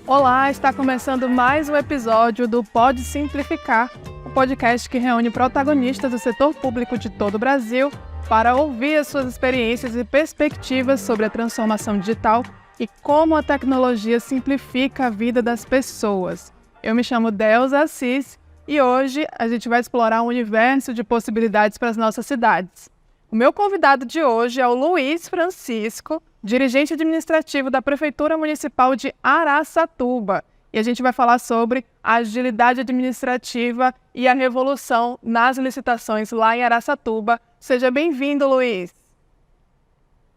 Olá, está começando mais um episódio do Pode Simplificar, o podcast que reúne protagonistas do setor público de todo o Brasil para ouvir as suas experiências e perspectivas sobre a transformação digital e como a tecnologia simplifica a vida das pessoas. Eu me chamo Delza Assis e hoje a gente vai explorar um universo de possibilidades para as nossas cidades. O meu convidado de hoje é o Luiz Francisco, dirigente administrativo da Prefeitura Municipal de Araçatuba. E a gente vai falar sobre a agilidade administrativa e a revolução nas licitações lá em Araçatuba. Seja bem-vindo, Luiz.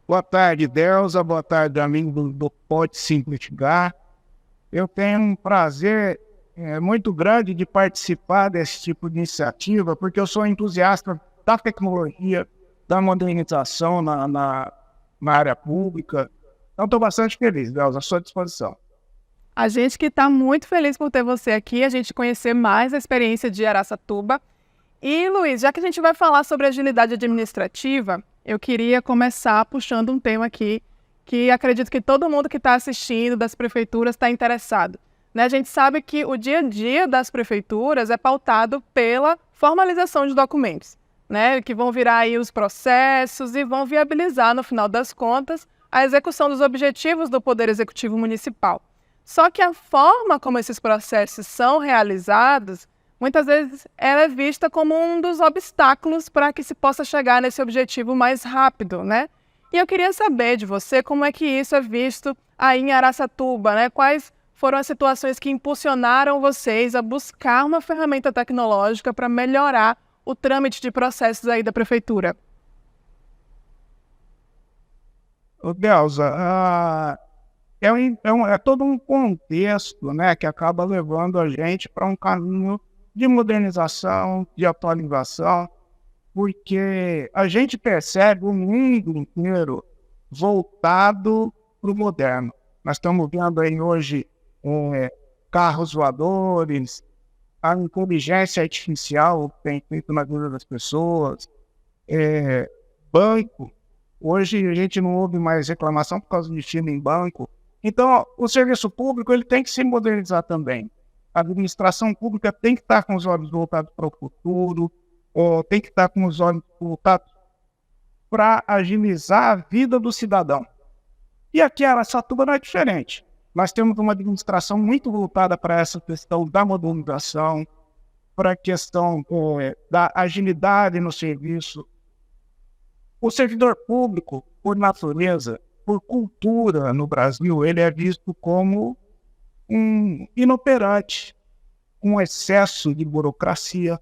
Boa tarde, Delza. Boa tarde, amigo do Pode Simplificar. Eu tenho um prazer muito grande de participar desse tipo de iniciativa, porque eu sou entusiasta da tecnologia, da modernização na área pública. Então, estou bastante feliz, Delza, à sua disposição. A gente que está muito feliz por ter você aqui, a gente conhecer mais a experiência de Araçatuba. E, Luiz, já que a gente vai falar sobre agilidade administrativa, eu queria começar puxando um tema aqui que acredito que todo mundo que está assistindo das prefeituras está interessado. A gente sabe que o dia a dia das prefeituras é pautado pela formalização de documentos, que vão virar aí os processos e vão viabilizar, no final das contas, a execução dos objetivos do Poder Executivo Municipal. Só que a forma como esses processos são realizados, muitas vezes ela é vista como um dos obstáculos para que se possa chegar nesse objetivo mais rápido, E eu queria saber de você como é que isso é visto aí em Araçatuba, Quais foram as situações que impulsionaram vocês a buscar uma ferramenta tecnológica para melhorar o trâmite de processos aí da prefeitura? Delza, é todo um contexto, que acaba levando a gente para um caminho de modernização, de atualização, porque a gente percebe o mundo inteiro voltado para o moderno. Nós estamos vendo aí hoje carros voadores, a inteligência artificial tem feito na vida das pessoas, banco. Hoje a gente não ouve mais reclamação por causa de fila em banco. Então, o serviço público ele tem que se modernizar também. A administração pública tem que estar com os olhos voltados para o futuro, tem que estar com os olhos voltados para agilizar a vida do cidadão. E aqui em Araçatuba não é diferente. Nós temos uma administração muito voltada para essa questão da modernização, para a questão da agilidade no serviço. O servidor público, por natureza, por cultura no Brasil, ele é visto como um inoperante, um excesso de burocracia.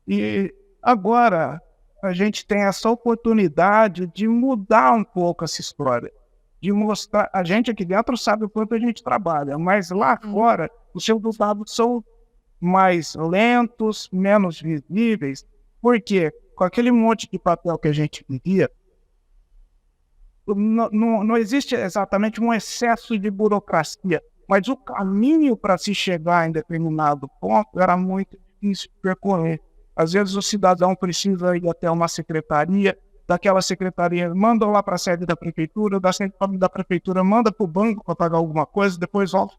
E agora a gente tem essa oportunidade de mudar um pouco essa história, de mostrar, a gente aqui dentro sabe o quanto a gente trabalha, mas lá fora os seus resultados são mais lentos, menos visíveis, porque com aquele monte de papel que a gente vivia, não existe exatamente um excesso de burocracia, mas o caminho para se chegar em determinado ponto era muito difícil de percorrer. Às vezes o cidadão precisa ir até uma secretaria, daquela secretaria manda lá para a sede da prefeitura, da sede da prefeitura manda para o banco para pagar alguma coisa, depois volta.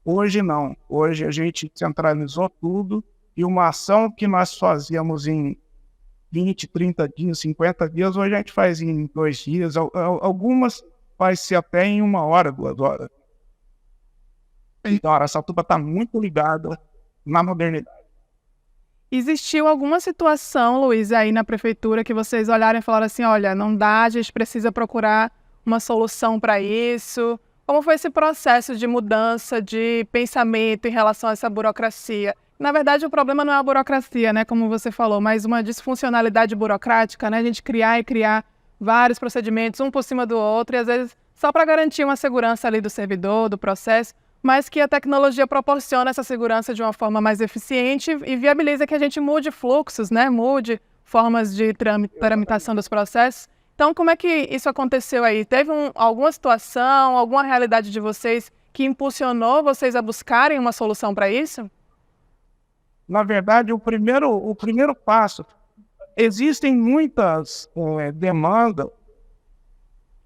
Hoje não. Hoje a gente centralizou tudo e uma ação que nós fazíamos em 20, 30 dias, 50 dias, hoje a gente faz em 2 dias, algumas faz-se até em 1 hora, 2 horas. Então a Araçatuba está muito ligada na modernidade. Existiu alguma situação, Luiz, aí na prefeitura que vocês olharam e falaram assim, olha, não dá, a gente precisa procurar uma solução para isso? Como foi esse processo de mudança de pensamento em relação a essa burocracia? Na verdade, o problema não é a burocracia, como você falou, mas uma disfuncionalidade burocrática, A gente criar e criar vários procedimentos, um por cima do outro, e às vezes só para garantir uma segurança ali do servidor, do processo, mas que a tecnologia proporciona essa segurança de uma forma mais eficiente e viabiliza que a gente mude fluxos, mude formas de tramitação dos processos. Então, como é que isso aconteceu aí? Teve alguma situação, alguma realidade de vocês que impulsionou vocês a buscarem uma solução para isso? Na verdade, o primeiro passo, existem muitas demandas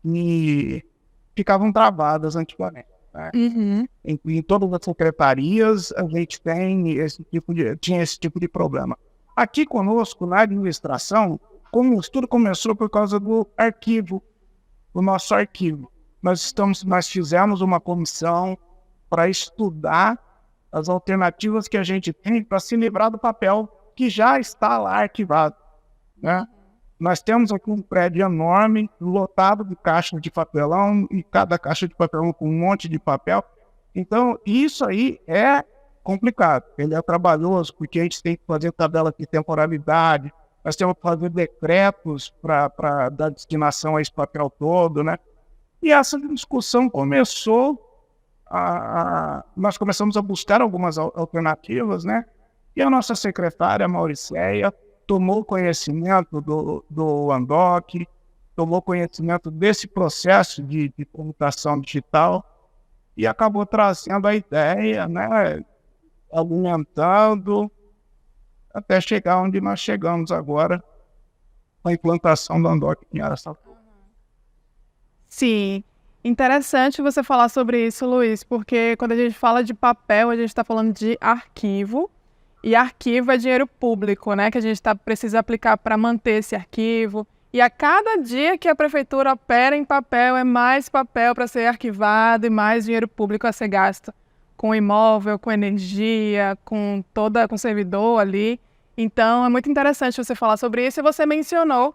que ficavam travadas antigamente. né? Uhum. Em todas as secretarias a gente tinha esse tipo de problema. Aqui conosco, na administração, como tudo começou por causa do arquivo, o nosso arquivo. Nós fizemos uma comissão para estudar as alternativas que a gente tem para se livrar do papel que já está lá arquivado, né? Nós temos aqui um prédio enorme, lotado de caixas de papelão, e cada caixa de papelão com um monte de papel. Então, isso aí é complicado, ele é trabalhoso, porque a gente tem que fazer tabela de temporalidade, nós temos que fazer decretos para dar destinação a esse papel todo, né? E essa discussão nós começamos a buscar algumas alternativas, né? E a nossa secretária, Mauricéia, tomou conhecimento do Andoc, tomou conhecimento desse processo de computação digital e acabou trazendo a ideia, né? Alimentando, até chegar onde nós chegamos agora, com a implantação do Andoc em Araçatuba. Sim, interessante você falar sobre isso, Luiz, porque quando a gente fala de papel, a gente está falando de arquivo, e arquivo é dinheiro público, né, que a gente precisa aplicar para manter esse arquivo, e a cada dia que a prefeitura opera em papel, é mais papel para ser arquivado e mais dinheiro público a ser gasto com imóvel, com energia, com servidor ali. Então, é muito interessante você falar sobre isso, e você mencionou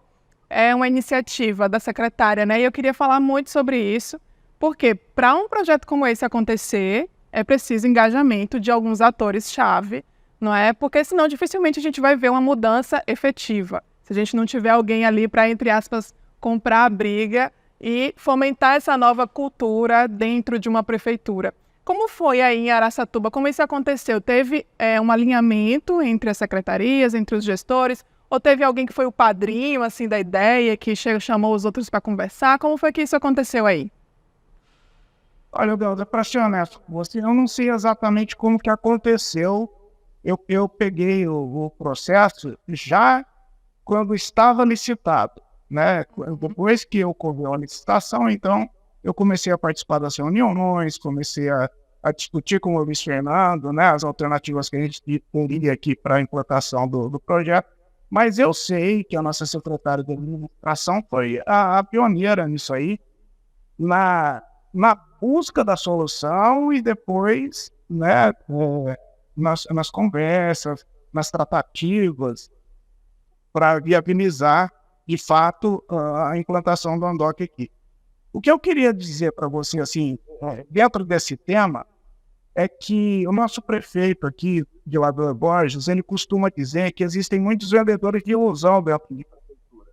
uma iniciativa da secretária, né? E eu queria falar muito sobre isso, porque para um projeto como esse acontecer, é preciso engajamento de alguns atores-chave, não é? Porque senão dificilmente a gente vai ver uma mudança efetiva. Se a gente não tiver alguém ali para, entre aspas, comprar a briga e fomentar essa nova cultura dentro de uma prefeitura. Como foi aí em Araçatuba? Como isso aconteceu? Teve um alinhamento entre as secretarias, entre os gestores? Ou teve alguém que foi o padrinho assim, da ideia, que chamou os outros para conversar? Como foi que isso aconteceu aí? Olha, Belda, para ser honesto com você, eu não sei exatamente como que aconteceu. Eu peguei o processo já quando estava licitado, né? Depois que ocorreu a licitação, então, eu comecei a participar das reuniões, comecei a discutir com o Luiz Fernando, né, as alternativas que a gente teria aqui para a implantação do projeto. Mas eu sei que a nossa secretária de administração foi a pioneira nisso aí, na busca da solução e depois, né, nas conversas, nas tratativas, para viabilizar, de fato, a implantação do Andoc aqui. O que eu queria dizer para você, assim, dentro desse tema, é que o nosso prefeito aqui, de Lagoa Borges, ele costuma dizer que existem muitos vendedores de ilusão dentro de prefeitura.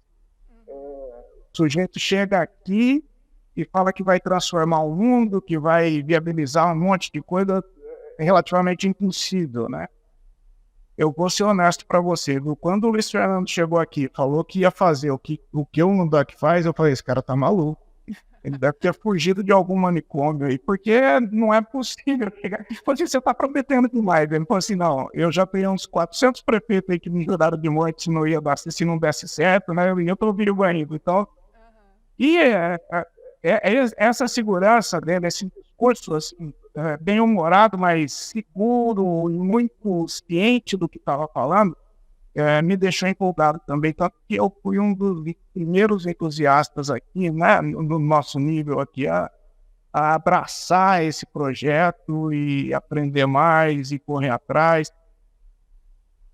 O sujeito chega aqui e fala que vai transformar o mundo, que vai viabilizar um monte de coisa relativamente impossível, né? Eu vou ser honesto para você, viu? Quando o Luiz Fernando chegou aqui e falou que ia fazer o que o Andoc faz, eu falei, esse cara tá maluco. Ele deve ter fugido de algum manicômio aí, porque não é possível chegar aqui. Você está prometendo demais. Ele falou assim, não, eu já tenho uns 400 prefeitos aí que me ajudaram de morte se não desse certo, né? Eu estou vivo ainda. Então, e essa segurança dele, esse discurso assim, bem-humorado, mas seguro e muito ciente do que estava falando, me deixou empolgado também, tanto que eu fui um dos primeiros entusiastas aqui, né, no nosso nível aqui, a abraçar esse projeto e aprender mais e correr atrás.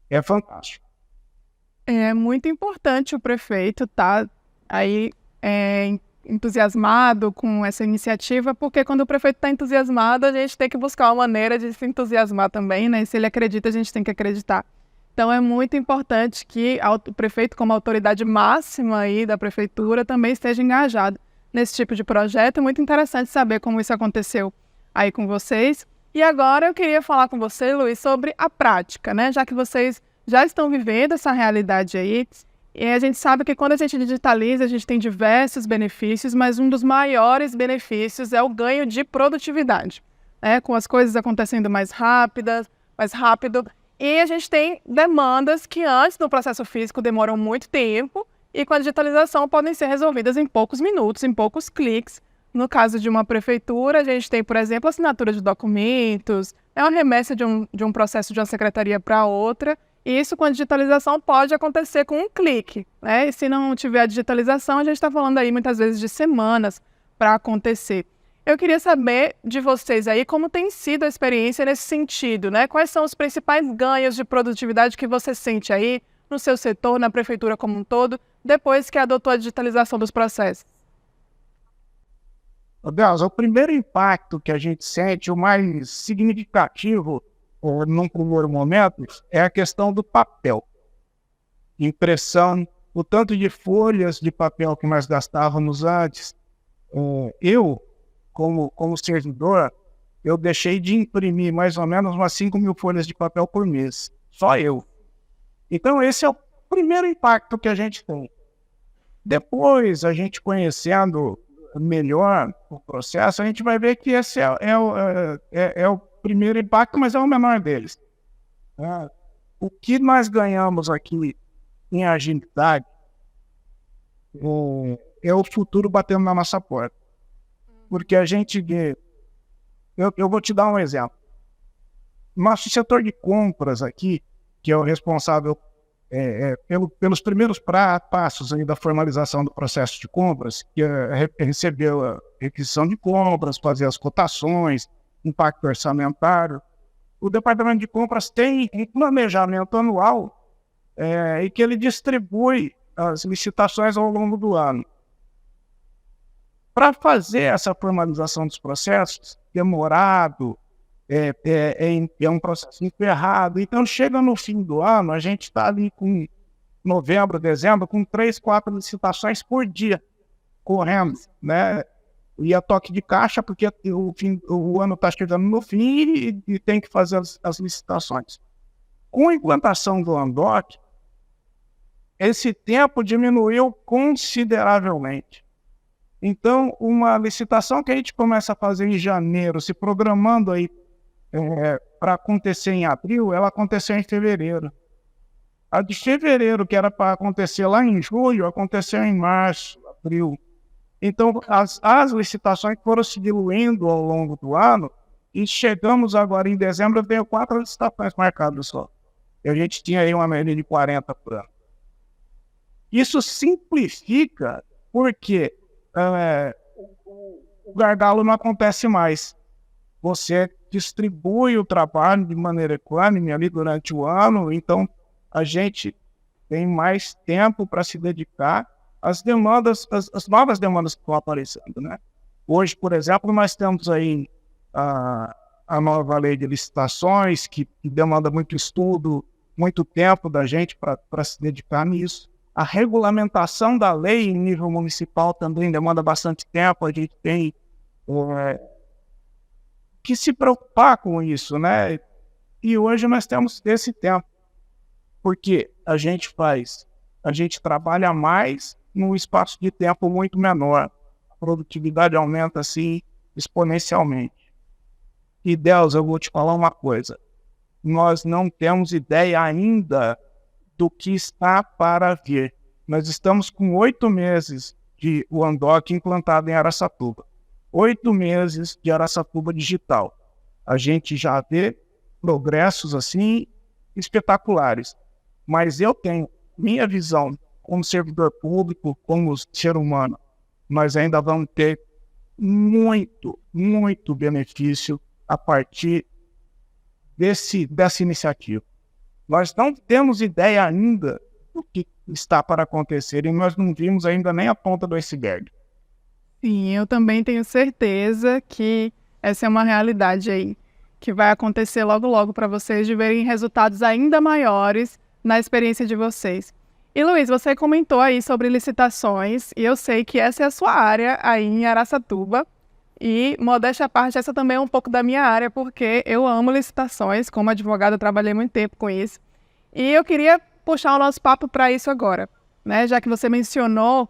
É fantástico. É muito importante o prefeito estar aí entusiasmado com essa iniciativa, porque quando o prefeito está entusiasmado, a gente tem que buscar uma maneira de se entusiasmar também, né? E se ele acredita, a gente tem que acreditar. Então, é muito importante que o prefeito, como autoridade máxima aí da prefeitura, também esteja engajado nesse tipo de projeto. É muito interessante saber como isso aconteceu aí com vocês. E agora eu queria falar com você, Luiz, sobre a prática, né? Já que vocês já estão vivendo essa realidade aí, e a gente sabe que quando a gente digitaliza, a gente tem diversos benefícios, mas um dos maiores benefícios é o ganho de produtividade, né? Com as coisas acontecendo mais rápido. E a gente tem demandas que antes do processo físico demoram muito tempo e com a digitalização podem ser resolvidas em poucos minutos, em poucos cliques, No caso de uma prefeitura, a gente tem, por exemplo, assinatura de documentos, é uma remessa de um processo de uma secretaria para outra, e isso com a digitalização pode acontecer com um clique, né? E se não tiver a digitalização, a gente está falando aí muitas vezes de semanas para acontecer. Eu queria saber de vocês aí como tem sido a experiência nesse sentido, né? Quais são os principais ganhos de produtividade que você sente aí no seu setor, na prefeitura como um todo, depois que adotou a digitalização dos processos? Deus, o primeiro impacto que a gente sente, o mais significativo, num primeiro momento, é a questão do papel. Impressão, o tanto de folhas de papel que nós gastávamos antes. Eu, como servidor, eu deixei de imprimir mais ou menos umas 5.000 folhas de papel por mês. Só eu. Então, esse é o primeiro impacto que a gente tem. Depois, a gente conhecendo melhor o processo, a gente vai ver que esse é o primeiro impacto, mas é o menor deles. O que nós ganhamos aqui em agilidade é o futuro batendo na nossa porta. Porque a gente vê... Eu vou te dar um exemplo. Nosso setor de compras aqui, que é o responsável pelos primeiros passos aí da formalização do processo de compras, que é receber a requisição de compras, fazer as cotações, impacto orçamentário. O departamento de compras tem um planejamento anual e que ele distribui as licitações ao longo do ano. Para fazer essa formalização dos processos, demorado, é um processo emperrado. Então, chega no fim do ano, a gente está ali com novembro, dezembro, com 3, 4 licitações por dia, correndo, né? E a toque de caixa, porque o ano está chegando no fim e tem que fazer as licitações. Com a implantação do Andoc, esse tempo diminuiu consideravelmente. Então, uma licitação que a gente começa a fazer em janeiro, se programando aí para acontecer em abril, ela aconteceu em fevereiro. A de fevereiro, que era para acontecer lá em julho, aconteceu em março, abril. Então, as licitações foram se diluindo ao longo do ano e chegamos agora em dezembro, eu tenho 4 licitações marcadas só. E a gente tinha aí uma média de 40 por ano. Isso simplifica porque o gargalo não acontece mais. Você distribui o trabalho de maneira equânime ali durante o ano, então a gente tem mais tempo para se dedicar às demandas, as novas demandas que estão aparecendo, né? Hoje, por exemplo, nós temos aí a nova lei de licitações, que demanda muito estudo, muito tempo da gente para se dedicar nisso. A regulamentação da lei em nível municipal também demanda bastante tempo, a gente tem que se preocupar com isso, né? E hoje nós temos esse tempo, porque a gente trabalha mais num espaço de tempo muito menor, a produtividade aumenta assim exponencialmente. E Deus, eu vou te falar uma coisa, nós não temos ideia ainda do que está para vir. Nós estamos com 8 meses de Andoc implantado em Araçatuba. 8 meses de Araçatuba digital. A gente já vê progressos assim espetaculares. Mas eu tenho minha visão como servidor público, como ser humano. Nós ainda vamos ter muito, muito benefício a partir dessa iniciativa. Nós não temos ideia ainda do que está para acontecer e nós não vimos ainda nem a ponta do iceberg. Sim, eu também tenho certeza que essa é uma realidade aí, que vai acontecer logo logo para vocês de verem resultados ainda maiores na experiência de vocês. E Luiz, você comentou aí sobre licitações e eu sei que essa é a sua área aí em Araçatuba e, modéstia à parte, essa também é um pouco da minha área porque eu amo licitações, como advogada eu trabalhei muito tempo com isso e eu queria puxar o nosso papo para isso agora, né? Já que você mencionou,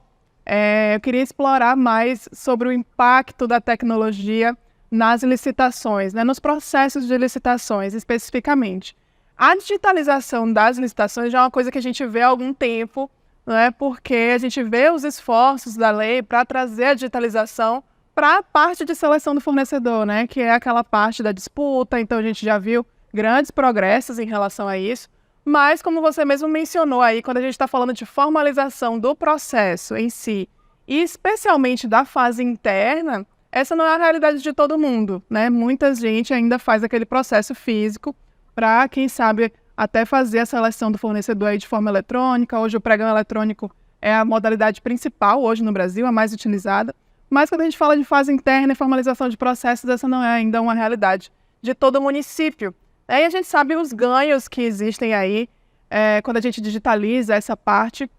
eu queria explorar mais sobre o impacto da tecnologia nas licitações, né? Nos processos de licitações especificamente. A digitalização das licitações já é uma coisa que a gente vê há algum tempo, né? Porque a gente vê os esforços da lei para trazer a digitalização para a parte de seleção do fornecedor, né? Que é aquela parte da disputa. Então, a gente já viu grandes progressos em relação a isso. Mas, como você mesmo mencionou aí, quando a gente está falando de formalização do processo em si, e especialmente da fase interna, essa não é a realidade de todo mundo, né? Muita gente ainda faz aquele processo físico para, quem sabe, até fazer a seleção do fornecedor aí de forma eletrônica. Hoje o pregão eletrônico é a modalidade principal hoje no Brasil, a mais utilizada. Mas quando a gente fala de fase interna e formalização de processos, essa não é ainda uma realidade de todo município. E a gente sabe os ganhos que existem aí quando a gente digitaliza essa parte.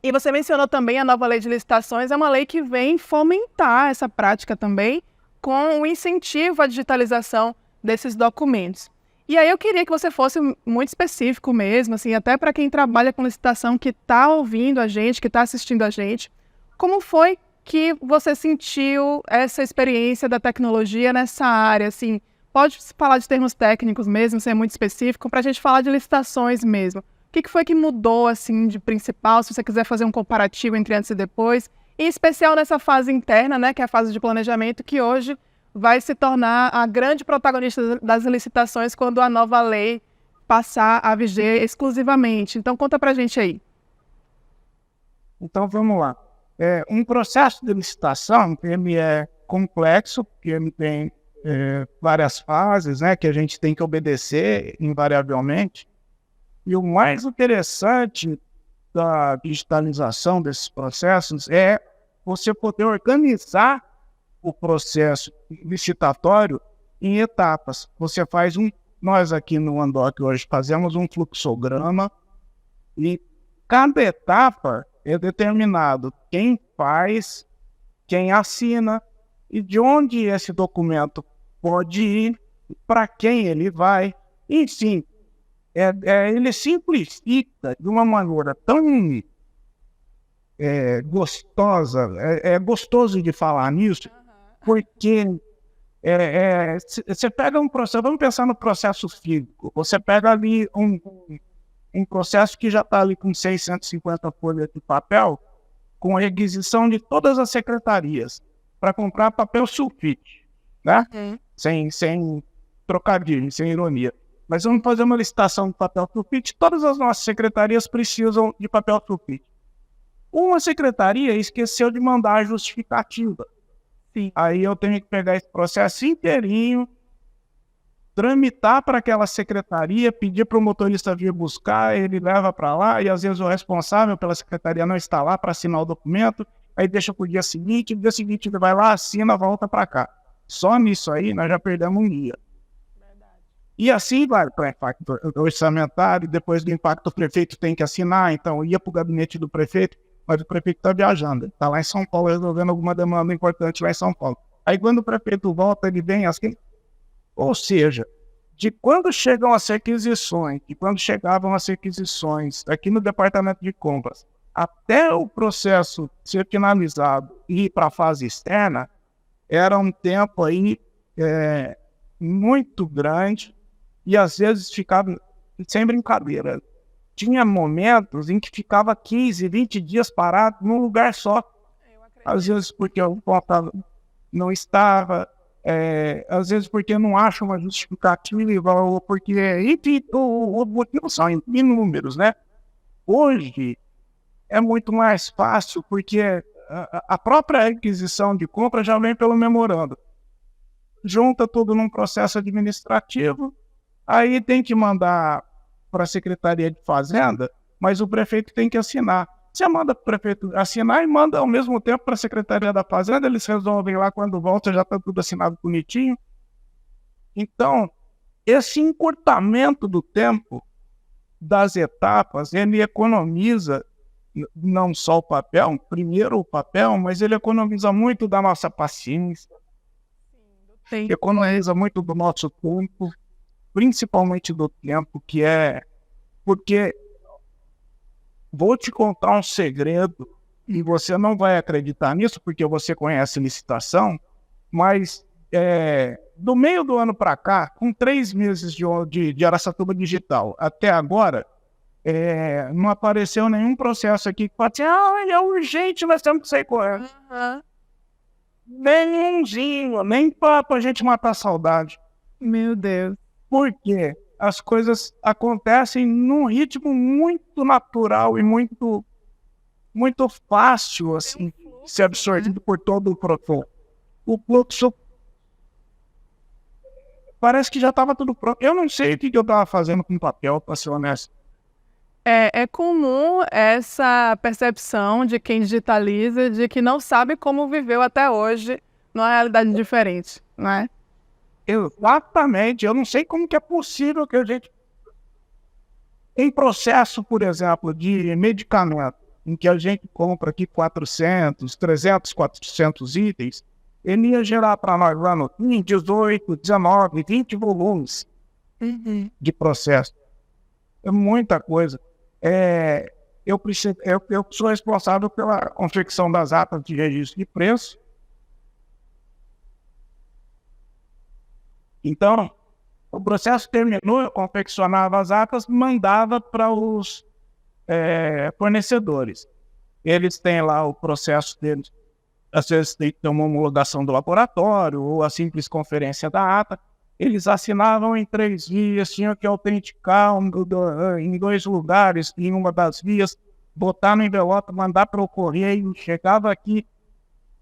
E você mencionou também a nova lei de licitações, é uma lei que vem fomentar essa prática também com o incentivo à digitalização desses documentos. E aí eu queria que você fosse muito específico mesmo, assim, até para quem trabalha com licitação, que está ouvindo a gente, que está assistindo a gente, como foi que você sentiu essa experiência da tecnologia nessa área, assim? Pode falar de termos técnicos mesmo, ser muito específico, para a gente falar de licitações mesmo. O que foi que mudou, assim, de principal, se você quiser fazer um comparativo entre antes e depois, em especial nessa fase interna, né, que é a fase de planejamento, que hoje vai se tornar a grande protagonista das licitações quando a nova lei passar a viger exclusivamente. Então, conta pra gente aí. Então, vamos lá. Um processo de licitação, ele é complexo, porque ele tem várias fases, né, que a gente tem que obedecer invariavelmente. E o mais interessante da digitalização desses processos é você poder organizar o processo licitatório em etapas. Você faz nós aqui no Andoc hoje fazemos um fluxograma e cada etapa é determinado quem faz, quem assina e de onde esse documento pode ir, para quem ele vai, enfim. Ele simplifica de uma maneira tão gostosa, é gostoso de falar nisso, porque você pega um processo, vamos pensar no processo físico, você pega ali um processo que já está ali com 650 folhas de papel, com a requisição de todas as secretarias, para comprar papel sulfite, né? Sem trocadilho, sem ironia. Mas vamos fazer uma licitação de papel sulfite. Todas as nossas secretarias precisam de papel sulfite. Uma secretaria esqueceu de mandar a justificativa. Sim. Aí eu tenho que pegar esse processo inteirinho, tramitar para aquela secretaria, pedir para o motorista vir buscar, ele leva para lá, e às vezes o responsável pela secretaria não está lá para assinar o documento, aí deixa para o dia seguinte ele vai lá, assina, volta para cá. Só nisso aí nós já perdemos um dia. E assim vai para o impacto orçamentário, depois do impacto o prefeito tem que assinar, então ia para o gabinete do prefeito, mas o prefeito está viajando, está lá em São Paulo resolvendo alguma demanda importante lá em São Paulo. Aí quando o prefeito volta, ele vem assim, ou seja, de quando chegam as requisições, de quando chegavam as requisições aqui no departamento de compras, até o processo ser finalizado e ir para a fase externa, era um tempo aí muito grande, e às vezes ficava, sem brincadeira, tinha momentos em que ficava 15, 20 dias parado num lugar só. Às vezes porque o conta não estava, às vezes porque não acha uma justificativa, ou porque, enfim, os motivos são inúmeros, né? Hoje é muito mais fácil, porque a própria requisição de compra já vem pelo memorando. Junta tudo num processo administrativo, aí tem que mandar para a Secretaria de Fazenda, mas o prefeito tem que assinar. Você manda para o prefeito assinar e manda ao mesmo tempo para a Secretaria da Fazenda, eles resolvem lá, quando volta já está tudo assinado bonitinho. Então, esse encurtamento do tempo das etapas, ele economiza não só o papel, primeiro o papel, mas ele economiza muito da nossa paciência, economiza muito do nosso tempo, principalmente do tempo, que é porque vou te contar um segredo e você não vai acreditar nisso porque você conhece licitação, mas do meio do ano para cá, com 3 meses de Araçatuba Digital até agora, não apareceu nenhum processo aqui que fala assim, é urgente, nós temos que sair correndo. Nem umzinho, nem para a gente matar a saudade. Meu Deus. Por quê? As coisas acontecem num ritmo muito natural e muito fácil, assim, de ser absorvido por todo o processo. O fluxo parece que já estava tudo pronto. Eu não sei o que eu estava fazendo com papel, para ser honesto. É comum essa percepção de quem digitaliza, de que não sabe como viveu até hoje numa realidade diferente, não é? Exatamente. Eu não sei como que é possível que a gente... Tem processo, por exemplo, de medicamento, em que a gente compra aqui 400, 300, 400 itens, ele ia gerar para nós lá no 18, 19, 20 volumes de processo. É muita coisa. Eu sou responsável pela confecção das atas de registro de preço. Então, o processo terminou, eu confeccionava as atas, mandava para os fornecedores. Eles têm lá o processo deles. Às vezes tem que ter uma homologação do laboratório ou a simples conferência da ata. Eles assinavam em 3 vias, tinham que autenticar em 2 lugares, em uma das vias, botar no envelope, mandar para o correio, chegava aqui.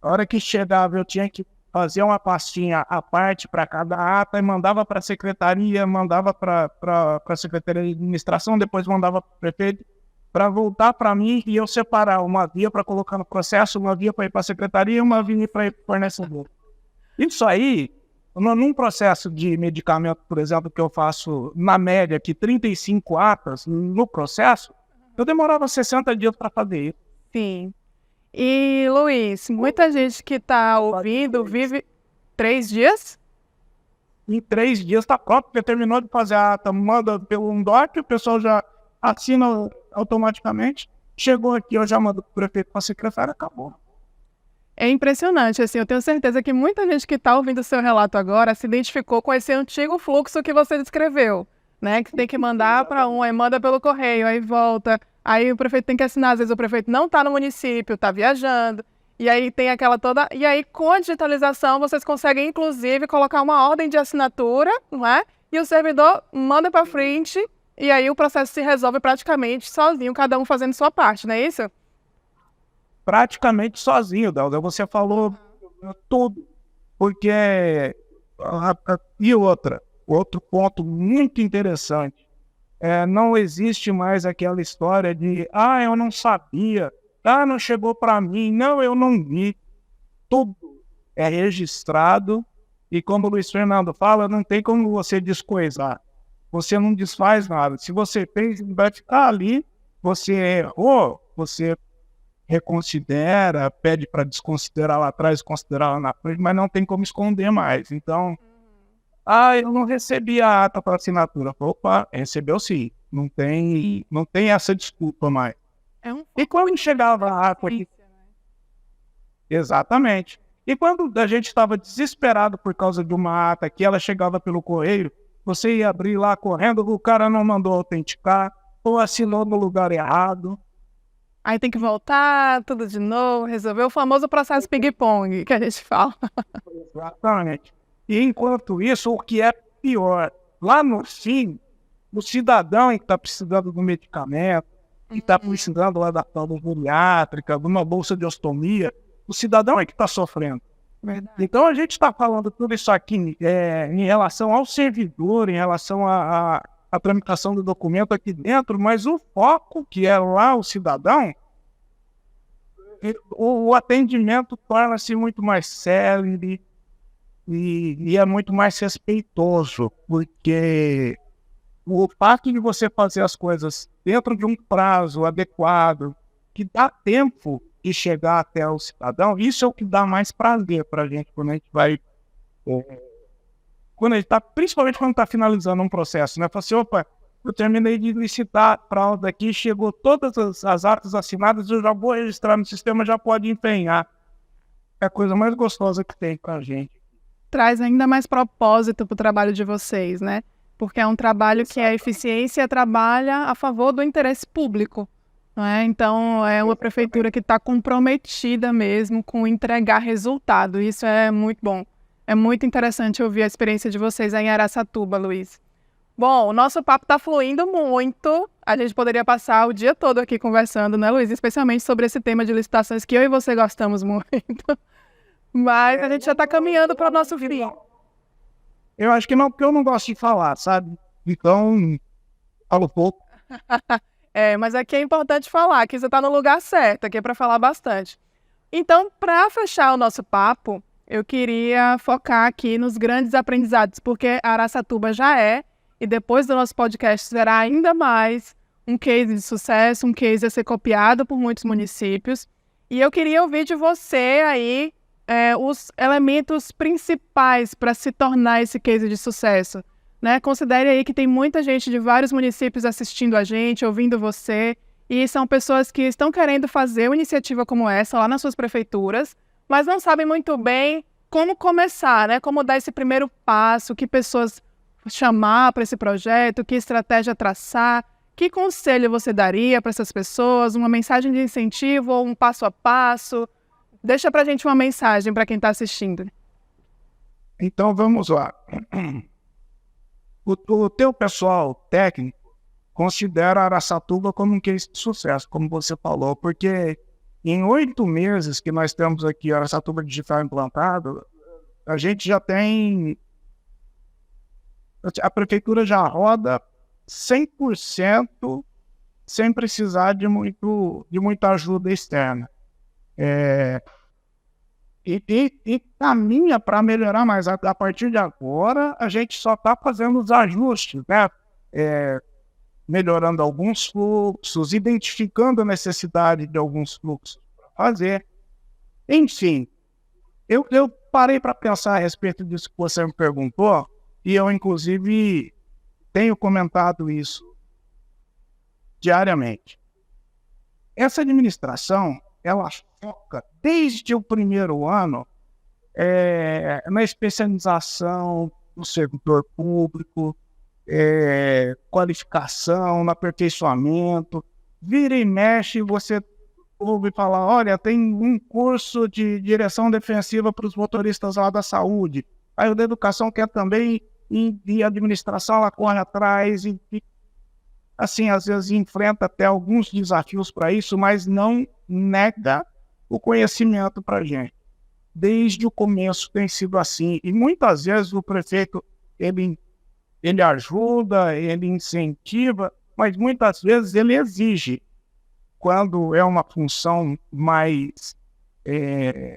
A hora que chegava, eu tinha que fazer uma pastinha à parte para cada ata e mandava para a secretaria, mandava para a secretaria de administração, depois mandava para o prefeito, para voltar para mim e eu separar uma via para colocar no processo, uma via para ir para a secretaria e uma via para ir para o fornecedor. Isso aí, num processo de medicamento, por exemplo, que eu faço, na média, aqui 35 atas no processo, eu demorava 60 dias para fazer isso. Sim. E, Luiz, muita gente que está ouvindo vive 3 dias? Em 3 dias está pronto, porque terminou de fazer a ata, manda pelo um doc, o pessoal já assina automaticamente. Chegou aqui, eu já mando para o prefeito, para a secretária, acabou. É impressionante, assim, eu tenho certeza que muita gente que está ouvindo o seu relato agora se identificou com esse antigo fluxo que você descreveu, né? Que tem que mandar para um, aí manda pelo correio, aí volta, aí o prefeito tem que assinar, às vezes o prefeito não está no município, está viajando, e aí tem aquela toda... E aí com a digitalização vocês conseguem, inclusive, colocar uma ordem de assinatura, não é? E o servidor manda para frente, e aí o processo se resolve praticamente sozinho, cada um fazendo sua parte, não é isso? Praticamente sozinho, Dalda. Você falou tudo. Porque... E outro ponto muito interessante. Não existe mais aquela história de eu não sabia, não chegou para mim, não, eu não vi. Tudo é registrado e como o Luiz Fernando fala, não tem como você descoisar. Você não desfaz nada. Se você fez, vai ficar ali, você errou, você reconsidera, pede para desconsiderar lá atrás, considerar lá na frente, mas não tem como esconder mais. Então, eu não recebi a ata para assinatura. Opa, recebeu sim. Não tem essa desculpa mais. E quando chegava a ata aqui... Exatamente. E quando a gente estava desesperado por causa de uma ata que ela chegava pelo correio, você ia abrir lá correndo, o cara não mandou autenticar, ou assinou no lugar errado. Aí tem que voltar, tudo de novo, resolver o famoso processo ping-pong que a gente fala. Exatamente. E enquanto isso, o que é pior, lá no fim, o cidadão que está precisando do medicamento, que está precisando lá da bariátrica, de uma bolsa de ostomia, o cidadão é que está sofrendo. Verdade. Então a gente está falando tudo isso aqui em relação ao servidor, em relação a tramitação do documento aqui dentro, mas o foco que é lá o cidadão, o atendimento torna-se muito mais célere e é muito mais respeitoso, porque o fato de você fazer as coisas dentro de um prazo adequado, que dá tempo de chegar até o cidadão, isso é o que dá mais prazer para a gente quando a gente vai... principalmente quando está finalizando um processo, né? Fala assim, opa, eu terminei de licitar a fraude aqui, chegou todas as atas assinadas, eu já vou registrar no sistema, já pode empenhar. É a coisa mais gostosa que tem com a gente. Traz ainda mais propósito para o trabalho de vocês, né? Porque é um trabalho que a eficiência trabalha a favor do interesse público, não é? Então, é uma prefeitura que está comprometida mesmo com entregar resultado. Isso é muito bom. É muito interessante ouvir a experiência de vocês aí em Araçatuba, Luiz. Bom, o nosso papo está fluindo muito. A gente poderia passar o dia todo aqui conversando, né, Luiz? Especialmente sobre esse tema de licitações que eu e você gostamos muito. Mas a gente já está caminhando para o nosso fim. Eu acho que não, porque eu não gosto de falar, sabe? Então, falo pouco. Mas aqui é importante falar que você está no lugar certo, aqui é para falar bastante. Então, para fechar o nosso papo, eu queria focar aqui nos grandes aprendizados, porque Araçatuba já é, e depois do nosso podcast será ainda mais um case de sucesso, um case a ser copiado por muitos municípios. E eu queria ouvir de você aí os elementos principais para se tornar esse case de sucesso. Né? Considere aí que tem muita gente de vários municípios assistindo a gente, ouvindo você, e são pessoas que estão querendo fazer uma iniciativa como essa lá nas suas prefeituras, mas não sabem muito bem como começar, né? Como dar esse primeiro passo, que pessoas chamar para esse projeto, que estratégia traçar, que conselho você daria para essas pessoas, uma mensagem de incentivo ou um passo a passo? Deixa para a gente uma mensagem para quem está assistindo. Então, vamos lá. O teu pessoal técnico considera Araçatuba como um case de sucesso, como você falou, porque em 8 meses que nós temos aqui Araçatuba Digital implantado, a gente já tem... A prefeitura já roda 100% sem precisar de muita ajuda externa. E caminha para melhorar mais. A partir de agora, a gente só está fazendo os ajustes, né? Melhorando alguns fluxos, identificando a necessidade de alguns fluxos para fazer. Enfim, eu parei para pensar a respeito disso que você me perguntou, e eu, inclusive, tenho comentado isso diariamente. Essa administração, ela foca desde o primeiro ano na especialização do servidor público, qualificação, no aperfeiçoamento. Vira e mexe, você ouve falar, olha, tem um curso de direção defensiva para os motoristas lá da saúde. Aí o da educação quer também, e a administração ela corre atrás e assim, às vezes enfrenta até alguns desafios para isso, mas não nega o conhecimento para a gente. Desde o começo tem sido assim, e muitas vezes o prefeito, ele ajuda, ele incentiva, mas muitas vezes ele exige, quando é uma função mais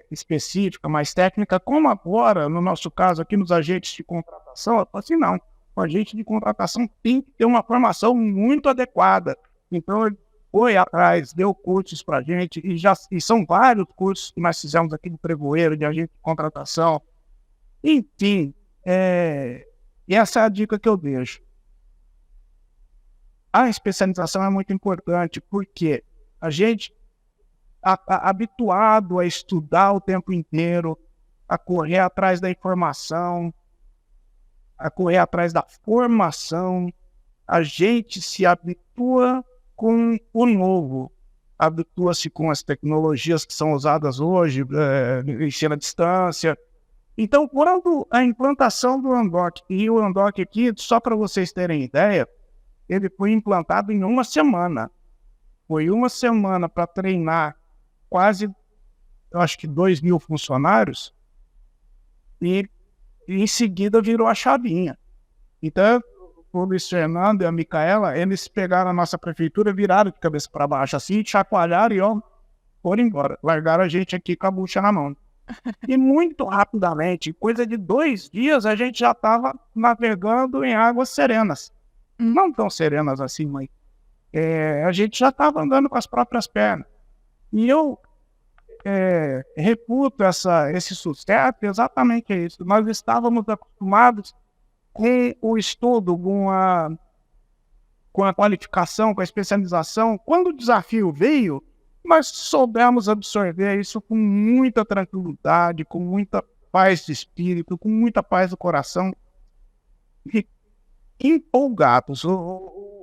específica, mais técnica, como agora, no nosso caso aqui nos agentes de contratação, eu falo assim, não, o agente de contratação tem que ter uma formação muito adequada. Então, ele foi atrás, deu cursos para a gente, e são vários cursos que nós fizemos aqui no Pregoeiro, de agente de contratação. Enfim, e essa é a dica que eu deixo. A especialização é muito importante, porque a gente, habituado a estudar o tempo inteiro, a correr atrás da informação, a correr atrás da formação, a gente se habitua com o novo, habitua-se com as tecnologias que são usadas hoje, ensino à distância. Então, quando a implantação do Andoc, e o Andoc aqui, só para vocês terem ideia, ele foi implantado em 1 semana. Foi 1 semana para treinar quase, eu acho que 2.000 funcionários, e em seguida virou a chavinha. Então, o Luiz Fernando e a Micaela, eles pegaram a nossa prefeitura, viraram de cabeça para baixo assim, chacoalharam e foram embora. Largaram a gente aqui com a bucha na mão. E muito rapidamente, coisa de 2 dias, a gente já estava navegando em águas serenas. Não tão serenas assim, mas a gente já estava andando com as próprias pernas. E eu reputo esse sucesso exatamente isso. Nós estávamos acostumados com o estudo, com a qualificação, com a especialização. Quando o desafio veio, nós soubemos absorver isso com muita tranquilidade, com muita paz de espírito, com muita paz do coração. E empolgados.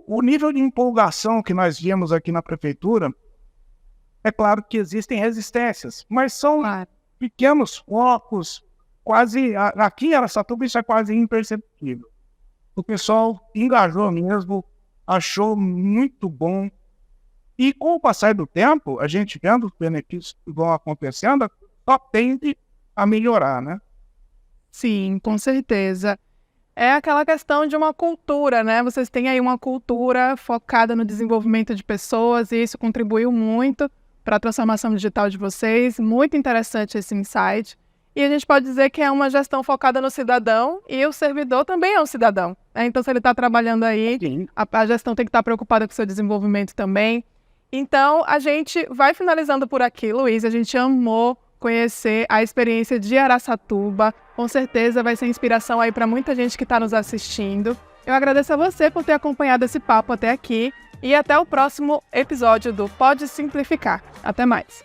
O nível de empolgação que nós vimos aqui na prefeitura, é claro que existem resistências, mas são pequenos focos, quase, aqui em Araçatuba isso é quase imperceptível. O pessoal engajou mesmo, achou muito bom. E com o passar do tempo, a gente vendo os benefícios que vão acontecendo, só tende a melhorar, né? Sim, com certeza. É aquela questão de uma cultura, né? Vocês têm aí uma cultura focada no desenvolvimento de pessoas e isso contribuiu muito para a transformação digital de vocês. Muito interessante esse insight. E a gente pode dizer que é uma gestão focada no cidadão e o servidor também é um cidadão, né? Então, se ele está trabalhando aí, a gestão tem que estar preocupada com o seu desenvolvimento também. Então, a gente vai finalizando por aqui, Luiz. A gente amou conhecer a experiência de Araçatuba. Com certeza vai ser inspiração aí para muita gente que está nos assistindo. Eu agradeço a você por ter acompanhado esse papo até aqui e até o próximo episódio do Pode Simplificar. Até mais!